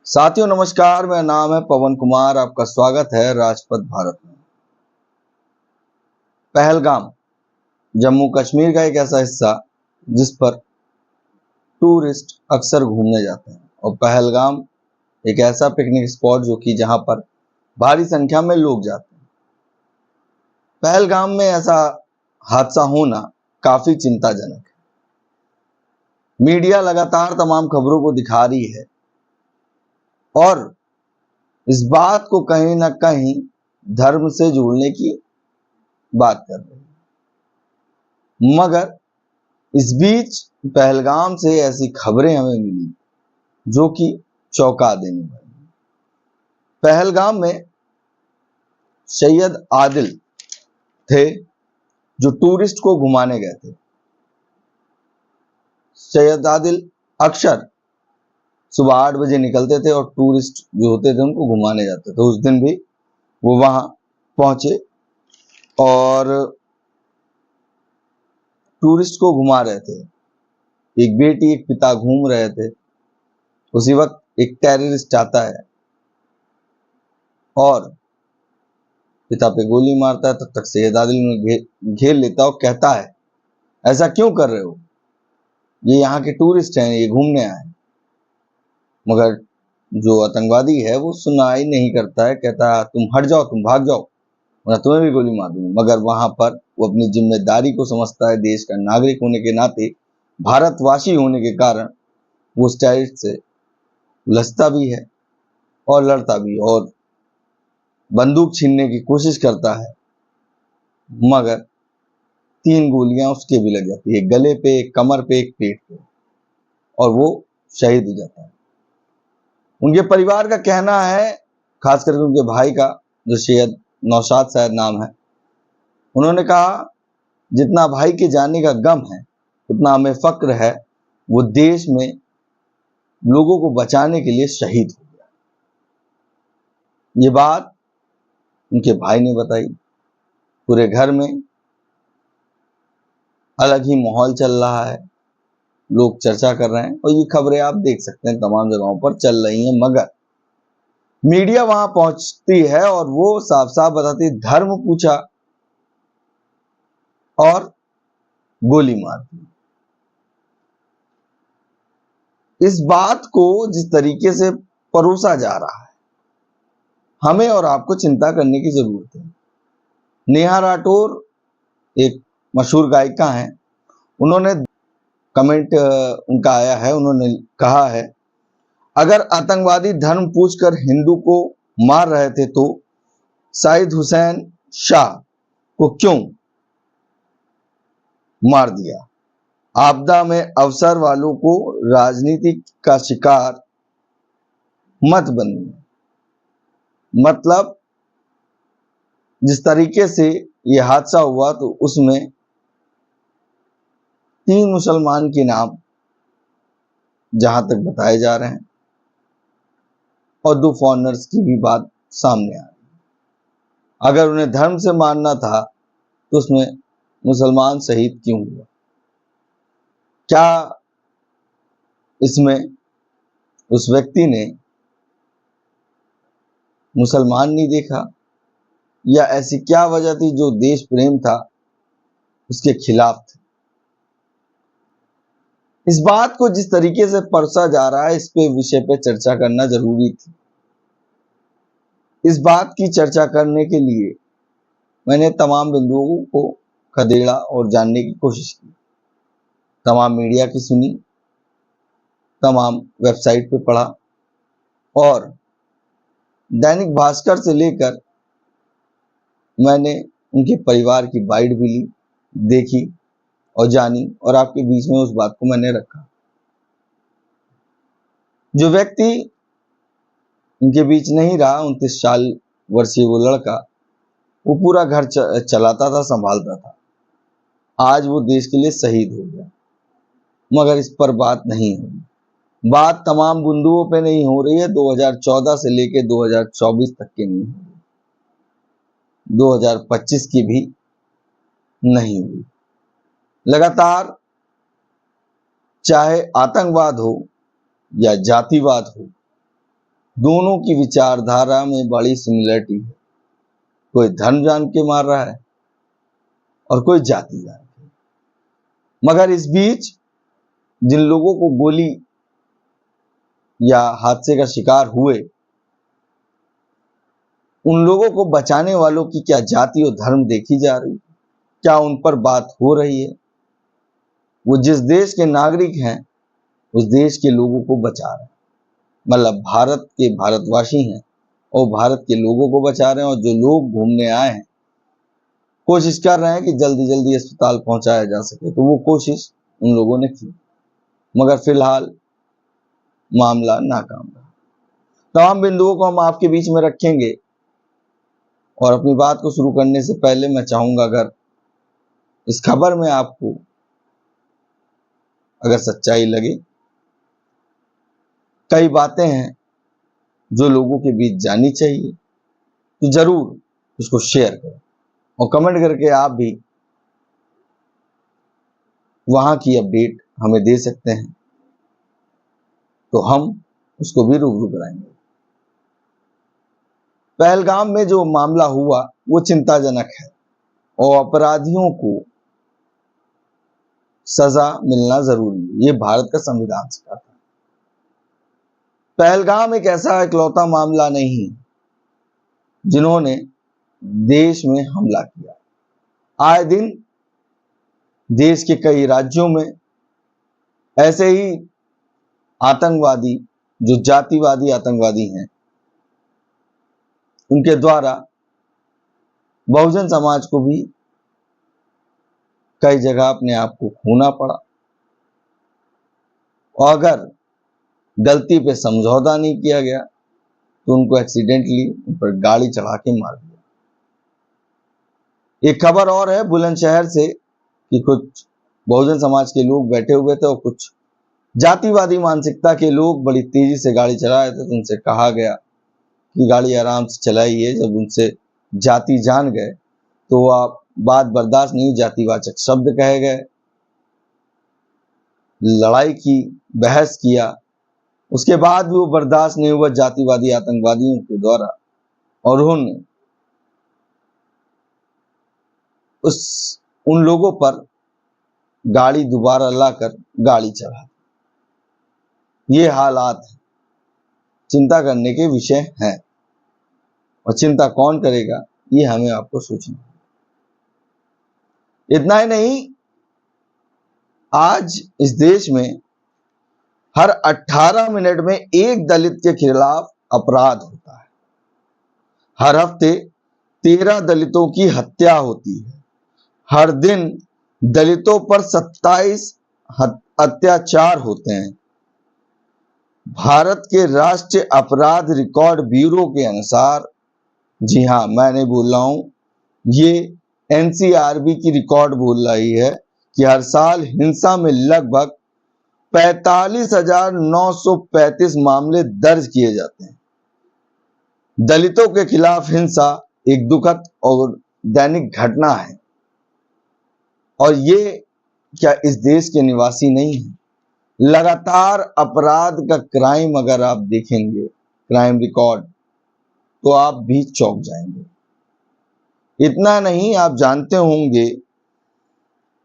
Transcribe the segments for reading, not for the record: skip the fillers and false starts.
साथियों नमस्कार, मेरा नाम है पवन कुमार। आपका स्वागत है राजपथ भारत में। पहलगाम जम्मू कश्मीर का एक ऐसा हिस्सा जिस पर टूरिस्ट अक्सर घूमने जाते हैं और पहलगाम एक ऐसा पिकनिक स्पॉट जो कि जहां पर भारी संख्या में लोग जाते हैं। पहलगाम में ऐसा हादसा होना काफी चिंताजनक है। मीडिया लगातार तमाम खबरों को दिखा रही है और इस बात को कहीं ना कहीं धर्म से जोड़ने की बात कर रही है, मगर इस बीच पहलगाम से ऐसी खबरें हमें मिली जो कि चौंका देने वाली। पहलगाम में सैयद आदिल थे जो टूरिस्ट को घुमाने गए थे। सैयद आदिल अक्सर सुबह 8 बजे निकलते थे और टूरिस्ट जो होते थे उनको घुमाने जाते थे। उस दिन भी वो वहां पहुंचे और टूरिस्ट को घुमा रहे थे। एक बेटी एक पिता घूम रहे थे। उसी वक्त एक टेररिस्ट आता है और पिता पे गोली मारता है। तब तक सैयद आदिल उन्हें घेर लेता है और कहता है, ऐसा क्यों कर रहे हो, ये यहाँ के टूरिस्ट हैं, ये घूमने आए। मगर जो आतंकवादी है वो सुनाई नहीं करता है, कहता है तुम हट जाओ, तुम भाग जाओ, मैं तुम्हें भी गोली मार दूंगा। मगर वहां पर वो अपनी जिम्मेदारी को समझता है। देश का नागरिक होने के नाते, भारतवासी होने के कारण वो उस टेररिस्ट से उलझता भी है और लड़ता भी और बंदूक छीनने की कोशिश करता है। मगर 3 गोलियां उसके भी लग जाती है, एक गले पे, एक कमर पे, एक पेट पे, और वो शहीद हो जाता है। उनके परिवार का कहना है, खास करके उनके भाई का, जो सैयद नौशाद शायद नाम है, उन्होंने कहा जितना भाई के जाने का गम है उतना हमें फक्र है, वो देश में लोगों को बचाने के लिए शहीद हो गया। ये बात उनके भाई ने बताई। पूरे घर में अलग ही माहौल चल रहा है, लोग चर्चा कर रहे हैं और ये खबरें आप देख सकते हैं तमाम जगहों पर चल रही हैं। मगर मीडिया वहां पहुंचती है और वो साफ साफ बताती है, धर्म पूछा और गोली मार दी। इस बात को जिस तरीके से परोसा जा रहा है, हमें और आपको चिंता करने की जरूरत है। नेहा राठौर एक मशहूर गायिका हैं, उन्होंने कमेंट उनका आया है, उन्होंने कहा है, अगर आतंकवादी धर्म पूछकर हिंदू को मार रहे थे तो शाहिद हुसैन शाह को क्यों मार दिया। आपदा में अवसर वालों को राजनीति का शिकार मत बनिए। मतलब जिस तरीके से ये हादसा हुआ तो उसमें 3 मुसलमान के नाम जहां तक बताए जा रहे हैं और 2 फॉरेनर्स की भी बात सामने आ रही है। अगर उन्हें धर्म से मारना था तो उसमें मुसलमान शहीद क्यों हुआ? क्या इसमें उस व्यक्ति ने मुसलमान नहीं देखा, या ऐसी क्या वजह थी जो देश प्रेम था उसके खिलाफ थी? इस बात को जिस तरीके से परसा जा रहा है, इस पे विषय पे चर्चा करना जरूरी थी। इस बात की चर्चा करने के लिए मैंने तमाम बिंदुओं को खदेड़ा और जानने की कोशिश की। तमाम मीडिया की सुनी, तमाम वेबसाइट पे पढ़ा और दैनिक भास्कर से लेकर मैंने उनके परिवार की बाइट भी ली, देखी और जानी, और आपके बीच में उस बात को मैंने रखा। जो व्यक्ति उनके बीच नहीं रहा, 29 साल वर्षीय वो लड़का, वो पूरा घर चलाता था, संभालता था। आज वो देश के लिए शहीद हो गया। मगर इस पर बात नहीं हुई। बात तमाम बिंदुओं पे नहीं हो रही है। 2014 से लेकर 2024 तक की नहीं हुई, 2025 की भी नहीं हुई। लगातार चाहे आतंकवाद हो या जातिवाद हो, दोनों की विचारधारा में बड़ी सिमिलरिटी है। कोई धर्म जान के मार रहा है और कोई जाति जान के। मगर इस बीच जिन लोगों को गोली या हादसे का शिकार हुए, उन लोगों को बचाने वालों की क्या जाति और धर्म देखी जा रही है? क्या उन पर बात हो रही है? वो जिस देश के नागरिक हैं उस देश के लोगों को बचा रहे हैं, मतलब भारत के भारतवासी हैं और भारत के लोगों को बचा रहे हैं। और जो लोग घूमने आए हैं कोशिश कर रहे हैं कि जल्दी जल्दी अस्पताल पहुंचाया जा सके, तो वो कोशिश उन लोगों ने की, मगर फिलहाल मामला नाकाम रहा। तमाम बिंदुओं को हम आपके बीच में रखेंगे और अपनी बात को शुरू करने से पहले मैं चाहूंगा, अगर इस खबर में आपको अगर सच्चाई लगे, कई बातें हैं जो लोगों के बीच जानी चाहिए, तो जरूर उसको शेयर करें और कमेंट करके आप भी वहां की अपडेट हमें दे सकते हैं, तो हम उसको भी रूबरू कराएंगे। पहलगाम में जो मामला हुआ वो चिंताजनक है और अपराधियों को सजा मिलना जरूरी है, ये भारत का संविधान सिखाता है। पहलगाम एक ऐसा इकलौता मामला नहीं जिन्होंने देश में हमला किया। आए दिन देश के कई राज्यों में ऐसे ही आतंकवादी, जो जातिवादी आतंकवादी हैं, उनके द्वारा बहुजन समाज को भी कई जगह अपने आप को खोना पड़ा। और अगर गलती पे समझौता नहीं किया गया तो उनको एक्सीडेंटली उन पर गाड़ी चढ़ा के मार दिया। एक खबर और है बुलंदशहर से कि कुछ बहुजन समाज के लोग बैठे हुए थे और कुछ जातिवादी मानसिकता के लोग बड़ी तेजी से गाड़ी चला रहे थे, तो उनसे कहा गया कि गाड़ी आराम से चलाइए। जब उनसे जाति जान गए तो वह बात बर्दाश्त नहीं, जातिवाचक शब्द कहे गए, लड़ाई की, बहस किया। उसके बाद भी वो बर्दाश्त नहीं हुआ जातिवादी आतंकवादियों के द्वारा, और उन्होंने उन लोगों पर गाड़ी दोबारा लाकर गाड़ी चढ़ा। ये हालात चिंता करने के विषय हैं और चिंता कौन करेगा ये हमें आपको सोचना है। इतना ही नहीं, आज इस देश में हर 18 मिनट में एक दलित के खिलाफ अपराध होता है। हर हफ्ते 13 दलितों की हत्या होती है। हर दिन दलितों पर 27 अत्याचार होते हैं। भारत के राष्ट्रीय अपराध रिकॉर्ड ब्यूरो के अनुसार, जी हाँ मैं नहीं बोल रहा हूं, ये एनसीआरबी की रिकॉर्ड बोल रही है कि हर साल हिंसा में लगभग 45,935 मामले दर्ज किए जाते हैं। दलितों के खिलाफ हिंसा एक दुखद और दैनिक घटना है और ये क्या इस देश के निवासी नहीं है? लगातार अपराध का क्राइम अगर आप देखेंगे, क्राइम रिकॉर्ड, तो आप भी चौंक जाएंगे। इतना नहीं, आप जानते होंगे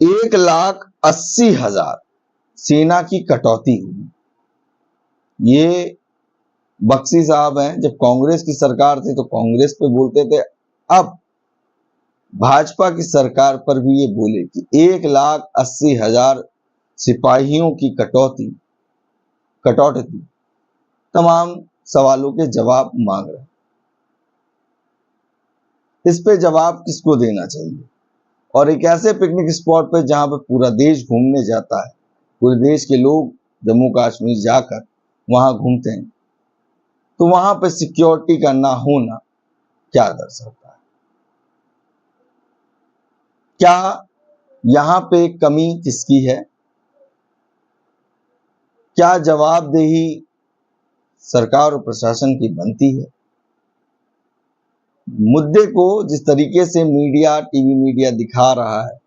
1,80,000 सेना की कटौती हुई। ये बख्शी साहब हैं, जब कांग्रेस की सरकार थी तो कांग्रेस पे बोलते थे, अब भाजपा की सरकार पर भी ये बोले कि 1,80,000 सिपाहियों की कटौती तमाम सवालों के जवाब मांग रहे हैं। इस पे जवाब किसको देना चाहिए? और एक ऐसे पिकनिक स्पॉट पे जहां पे पूरा देश घूमने जाता है, पूरे देश के लोग जम्मू कश्मीर जाकर वहां घूमते हैं, तो वहां पे सिक्योरिटी का ना होना क्या दर्शाता है? क्या यहां पे कमी किसकी है? क्या जवाबदेही सरकार और प्रशासन की बनती है? मुद्दे को जिस तरीके से मीडिया, टीवी मीडिया दिखा रहा है,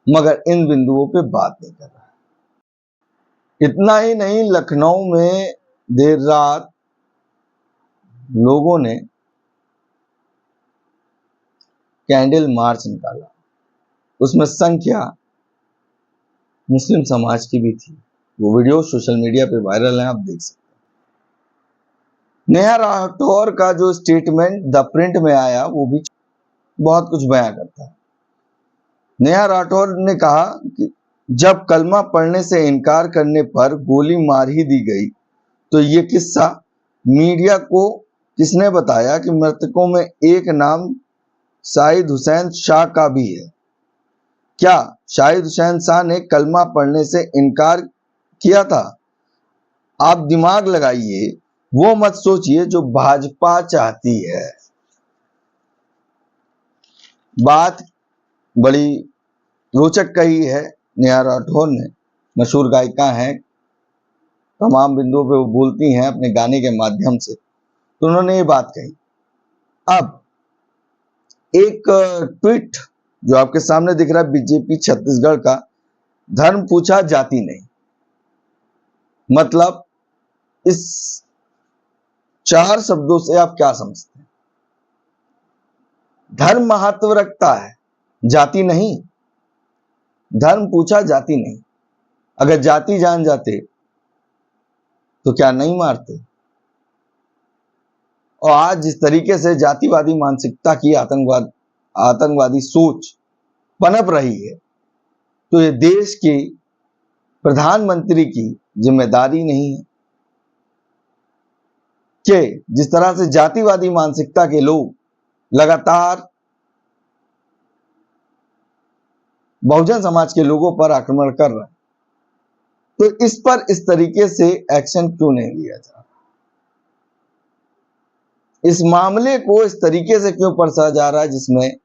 मगर इन बिंदुओं पे बात नहीं कर रहा है। इतना ही नहीं, लखनऊ में देर रात लोगों ने कैंडल मार्च निकाला। उसमें संख्या मुस्लिम समाज की भी थी। वो वीडियो सोशल मीडिया पे वायरल है, आप देख सकते हैं। नेहा राठौर का जो स्टेटमेंट द प्रिंट में आया वो भी बहुत कुछ बयां करता है। नेहा राठौर ने कहा कि जब कलमा पढ़ने से इनकार करने पर गोली मार ही दी गई तो ये किस्सा मीडिया को किसने बताया कि मृतकों में एक नाम शाहिद हुसैन शाह का भी है। क्या शाहिद हुसैन शाह ने कलमा पढ़ने से इनकार किया था? आप दिमाग लगाइए, वो मत सोचिए जो भाजपा चाहती है। बात बड़ी रोचक कही है नेहा राठौर ने, मशहूर गायिका हैं, तमाम बिंदुओं पे वो बोलती हैं अपने गाने के माध्यम से, तो उन्होंने ये बात कही। अब एक ट्वीट जो आपके सामने दिख रहा है बीजेपी छत्तीसगढ़ का, धर्म पूछा जाति नहीं। मतलब इस 4 शब्दों से आप क्या समझते हैं? धर्म महत्व रखता है, जाति नहीं। धर्म पूछा जाति नहीं। अगर जाति जान जाते तो क्या नहीं मारते? और आज जिस तरीके से जातिवादी मानसिकता की आतंकवादी सोच पनप रही है, तो ये देश के प्रधानमंत्री की जिम्मेदारी नहीं है कि जिस तरह से जातिवादी मानसिकता के लोग लगातार बहुजन समाज के लोगों पर आक्रमण कर रहे हैं, तो इस पर इस तरीके से एक्शन क्यों नहीं लिया जा रहा? इस मामले को इस तरीके से क्यों परसा जा रहा है जिसमें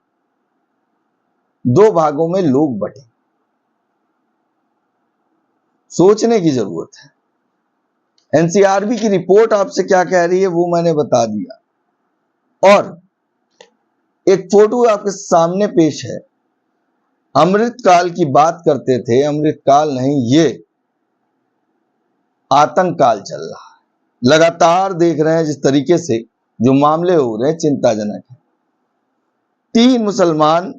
2 भागों में लोग बटे? सोचने की जरूरत है। एनसीआरबी की रिपोर्ट आपसे क्या कह रही है वो मैंने बता दिया। और एक फोटो आपके सामने पेश है। अमृतकाल की बात करते थे, अमृतकाल नहीं, ये आतंक काल चल रहा है। लगातार देख रहे हैं जिस तरीके से जो मामले हो रहे हैं, चिंताजनक है। 3 मुसलमान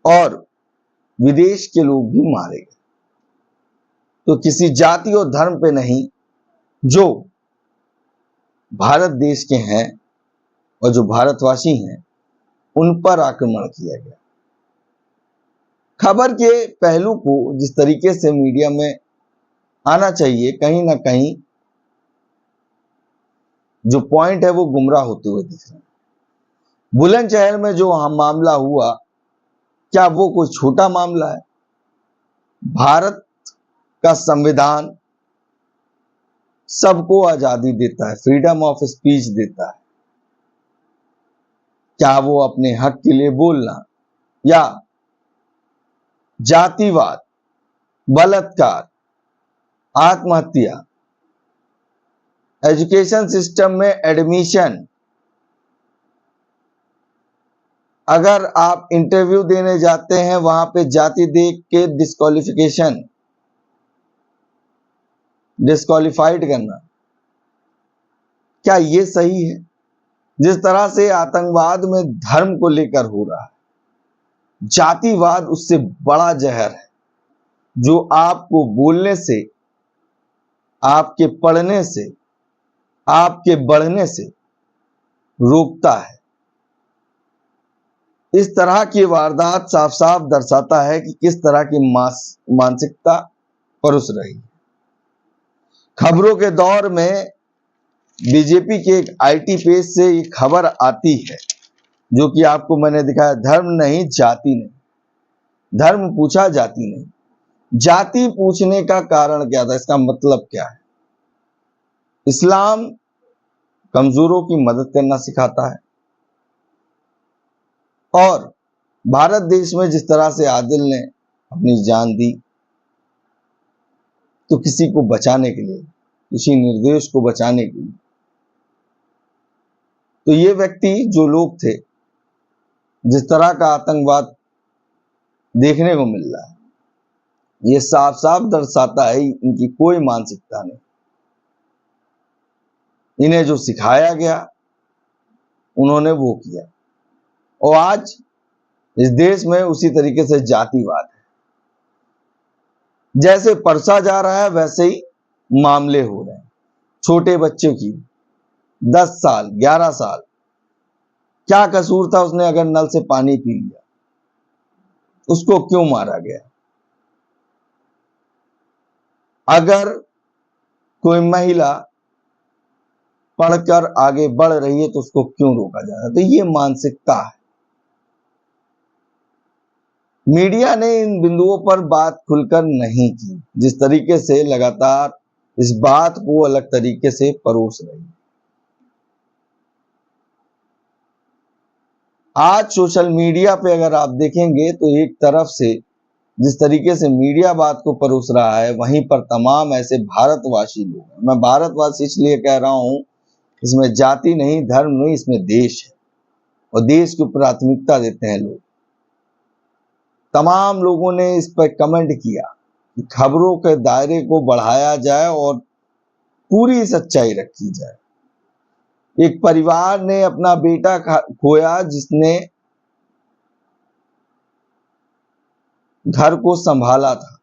और विदेश के लोग भी मारे गए। तो किसी जाति और धर्म पे नहीं, जो भारत देश के हैं और जो भारतवासी हैं उन पर आक्रमण किया गया। खबर के पहलू को जिस तरीके से मीडिया में आना चाहिए, कहीं ना कहीं जो पॉइंट है वो गुमराह होते हुए दिख रहे हैं। बुलंदशहर में जो मामला हुआ, क्या वो कोई छोटा मामला है? भारत का संविधान सबको आजादी देता है, फ्रीडम ऑफ स्पीच देता है। क्या वो अपने हक के लिए बोलना या जातिवाद, बलात्कार, आत्महत्या, एजुकेशन सिस्टम में एडमिशन, अगर आप इंटरव्यू देने जाते हैं वहां पे जाति देख के डिस्क्वालिफाइड करना, क्या ये सही है? जिस तरह से आतंकवाद में धर्म को लेकर हो रहा है, जातिवाद उससे बड़ा जहर है जो आपको बोलने से, आपके पढ़ने से, आपके बढ़ने से रोकता है। इस तरह की वारदात साफ साफ दर्शाता है कि किस तरह की मानसिकता परुस रही है। खबरों के दौर में बीजेपी के एक आईटी पेज से ये खबर आती है, जो कि आपको मैंने दिखाया, धर्म नहीं जाति नहीं, धर्म पूछा जाति नहीं। जाति पूछने का कारण क्या था? इसका मतलब क्या है? इस्लाम कमजोरों की मदद करना सिखाता है, और भारत देश में जिस तरह से आदिल ने अपनी जान दी, तो किसी को बचाने के लिए, किसी निर्दोष को बचाने के लिए, तो ये व्यक्ति, जो लोग थे, जिस तरह का आतंकवाद देखने को मिल रहा है, ये साफ साफ दर्शाता है इनकी कोई मानसिकता नहीं। इन्हें जो सिखाया गया उन्होंने वो किया। और आज इस देश में उसी तरीके से जातिवाद है। जैसे परसा जा रहा है वैसे ही मामले हो रहे हैं। छोटे बच्चों की 10 साल 11 साल, क्या कसूर था उसने अगर नल से पानी पी लिया, उसको क्यों मारा गया? अगर कोई महिला पढ़कर आगे बढ़ रही है तो उसको क्यों रोका जा रहा है? तो ये मानसिकता है। मीडिया ने इन बिंदुओं पर बात खुलकर नहीं की, जिस तरीके से लगातार इस बात को अलग तरीके से परोस रही है। आज सोशल मीडिया पे अगर आप देखेंगे तो एक तरफ से जिस तरीके से मीडिया बात को परोस रहा है, वहीं पर तमाम ऐसे भारतवासी लोग हैं। मैं भारतवासी इसलिए कह रहा हूं, इसमें जाति नहीं, धर्म नहीं, इसमें देश है और देश को प्राथमिकता देते हैं लोग। तमाम लोगों ने इस पर कमेंट किया कि खबरों के दायरे को बढ़ाया जाए और पूरी सच्चाई रखी जाए। एक परिवार ने अपना बेटा खोया जिसने घर को संभाला था,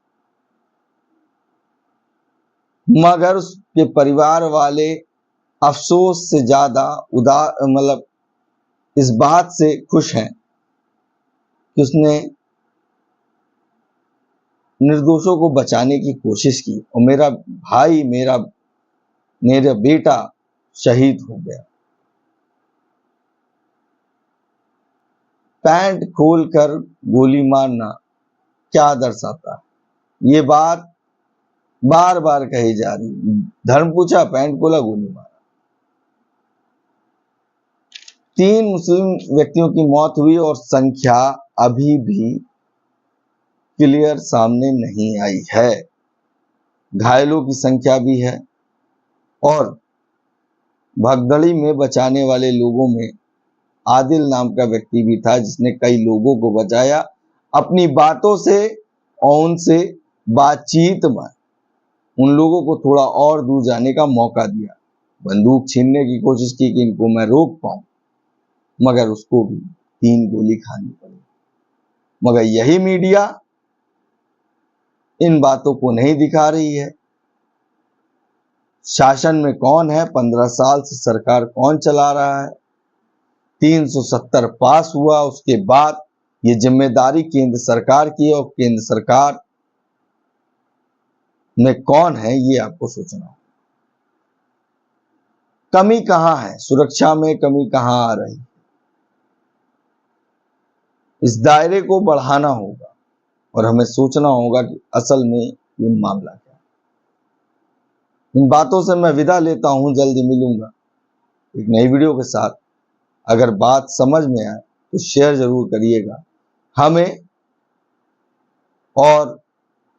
मगर उसके परिवार वाले अफसोस से ज्यादा मतलब इस बात से खुश हैं कि उसने निर्दोषों को बचाने की कोशिश की और मेरा भाई मेरा बेटा शहीद हो गया। पैंट खोलकर गोली मारना क्या दर्शाता है? ये बात बार बार कही जा रही। धर्म पूछा, पैंट खोला, गोली मारा। 3 मुस्लिम व्यक्तियों की मौत हुई और संख्या अभी भी क्लियर सामने नहीं आई है। घायलों की संख्या भी है और भगदड़ी में बचाने वाले लोगों में आदिल नाम का व्यक्ति भी था, जिसने कई लोगों को बचाया अपनी बातों से और उनसे बातचीत में उन लोगों को थोड़ा और दूर जाने का मौका दिया। बंदूक छीनने की कोशिश की कि इनको मैं रोक पाऊं, मगर उसको भी 3 गोली खानी पड़ी। मगर यही मीडिया इन बातों को नहीं दिखा रही है। शासन में कौन है? 15 साल से सरकार कौन चला रहा है? 370 पास हुआ, उसके बाद ये जिम्मेदारी केंद्र सरकार की है और केंद्र सरकार में कौन है ये आपको सोचना होगा। कमी कहां है? सुरक्षा में कमी कहां आ रही है? इस दायरे को बढ़ाना होगा और हमें सोचना होगा कि असल में ये मामला क्या है। इन बातों से मैं विदा लेता हूं, जल्दी मिलूंगा एक नई वीडियो के साथ। अगर बात समझ में आए तो शेयर जरूर करिएगा। हमें और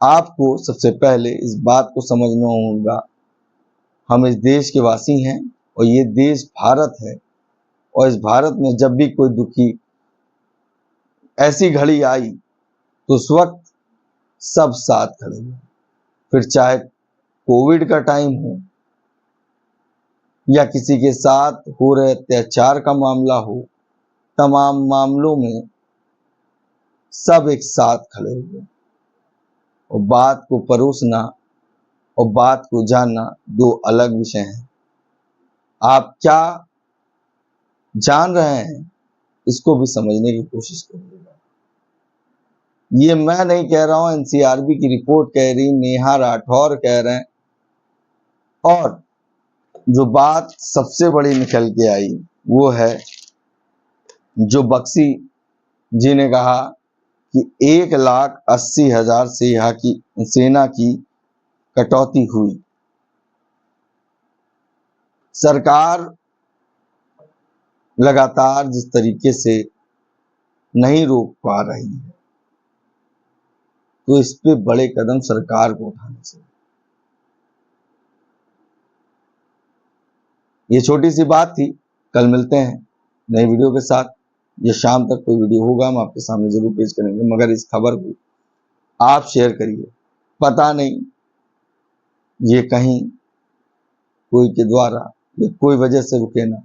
आपको सबसे पहले इस बात को समझना होगा, हम इस देश के वासी हैं और ये देश भारत है और इस भारत में जब भी कोई दुखी ऐसी घड़ी आई तो उस वक्त सब साथ खड़े हुए। फिर चाहे कोविड का टाइम हो या किसी के साथ हो रहे अत्याचार का मामला हो, तमाम मामलों में सब एक साथ खड़े हुए। और बात को परोसना और बात को जानना 2 अलग विषय हैं। आप क्या जान रहे हैं इसको भी समझने की कोशिश करिएगा। ये मैं नहीं कह रहा हूं, एनसीआरबी की रिपोर्ट कह रही, नेहा राठौर कह रहे हैं। और जो बात सबसे बड़ी निकल के आई वो है जो बख्शी जी ने कहा कि 1,80,000 से यहाँ की सेना की कटौती हुई। सरकार लगातार जिस तरीके से नहीं रोक पा रही है तो इस पे बड़े कदम सरकार को उठाने चाहिए। ये छोटी सी बात थी। कल मिलते हैं नई वीडियो के साथ। ये शाम तक कोई वीडियो होगा हम आपके सामने जरूर पेश करेंगे, मगर इस खबर को आप शेयर करिए। पता नहीं ये कहीं कोई के द्वारा ये कोई वजह से रुके ना।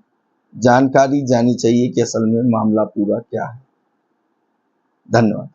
जानकारी जानी चाहिए कि असल में मामला पूरा क्या है। धन्यवाद।